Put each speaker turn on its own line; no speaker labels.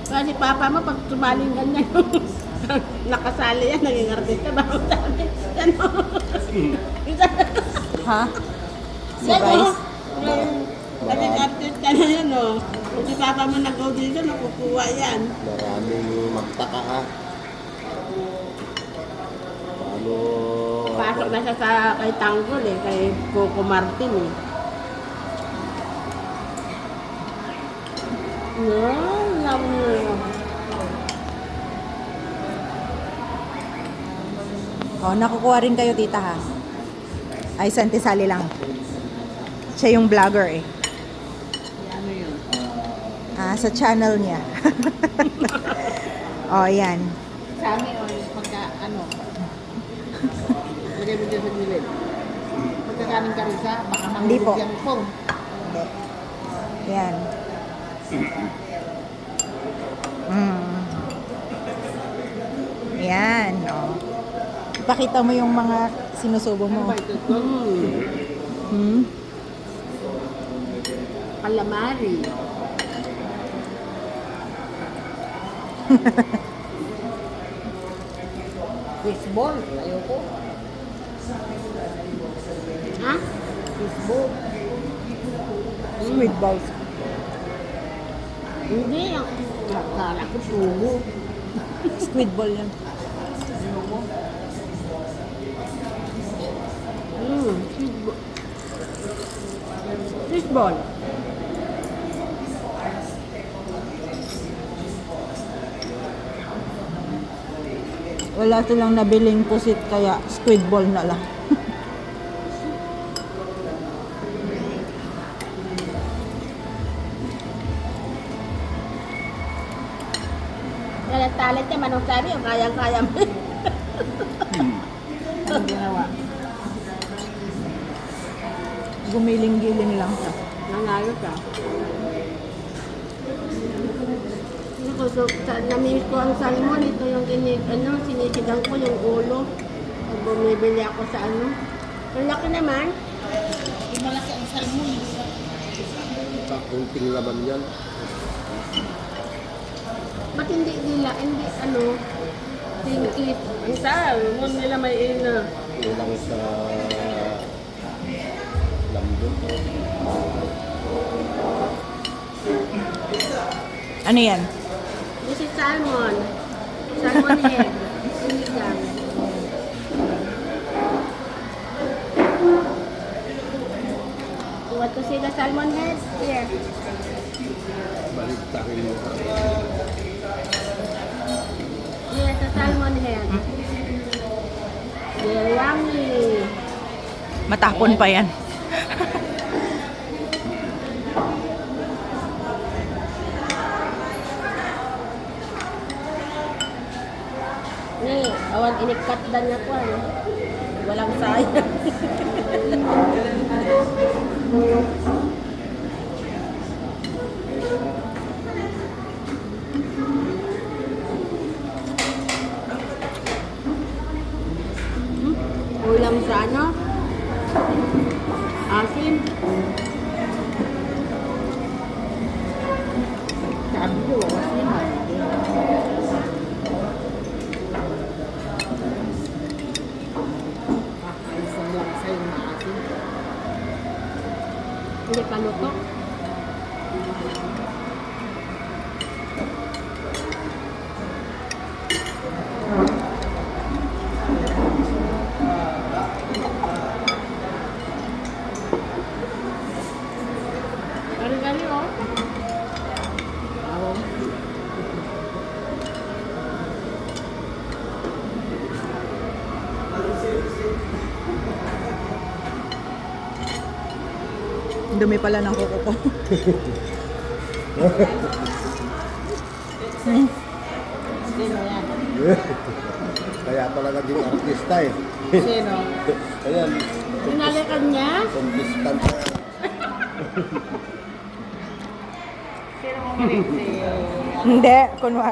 Kasi papa mo, pag sumaling ganyan, nakasali yan, naging artista. Bakit sabi? Ano?
Ha? Si
Yan,
Vice?
oh. Naging artista na yan, oh. Kung si papa mo nag-audition, nakukuha yan.
Maraming magtaka ha. Paano...
Pasok na siya sa kay Tanggol eh, kay Coco Martin eh. No,
Oh, nakukuha rin kayo, tita, ha? Ay, Santisali lang. Siya yung vlogger, eh.
ano yun?
Ah, sa channel niya. Oh, yan.
Sa amin, oh, pagka, ano, lagay mo dyan sa gilid. Pagkakanin ka rin sa, baka
Hindi po.
mahulog yan po.
Hindi. Yan. Mm. Yan, oh. Ipakita mo yung mga sinusubo
Ano
mo.
ba ito?
Hmm?
Calamari. Fishball. Ayoko. Ha? Fishball.
Squid balls.
Hindi. Akala ko sugo.
Squid ball yan.
Ayoko. Fishball. Fishball.
Wala silang nabiling pusit, kaya squid ball na lang.
Kaya talent niya, manong sabi, yung kayang-kaya mo. Ang ginawa.
Gumiling-giling lang siya.
Nanalo ka. Namimiss ko ang salmon. Ito yung sinisigang ko, yung ulo. Pag bumibili ako sa ano. Ang laki naman. Yung malaki ang salmon.
Kakunting laman yan.
Ba't hindi nila, hindi ano, tingkit. Ang salmon nila may ina.
Ilang sa... lambot.
Ano yan?
This is salmon. Salmon head. Sinigang. You want to see the salmon head? Here.
Baliktarin mo.
Here's the salmon head. They're yummy.
Matapon pa yan.
Ni, awan inikat dan niya ko ano. Walang sayang. Ulam sa ano? Asin. Sabi ko, asin. Isang lang sa'yo na asin. Hindi pa luto. Kali-kali oh. Awang.
Dumi pala ng kuko ko.
Sino yan?
Kaya pala naging artista eh.
Sino?
Ayan.
Sinalikan niya?
Contestant.
Sino mo malit si...
Hindi, kunwari.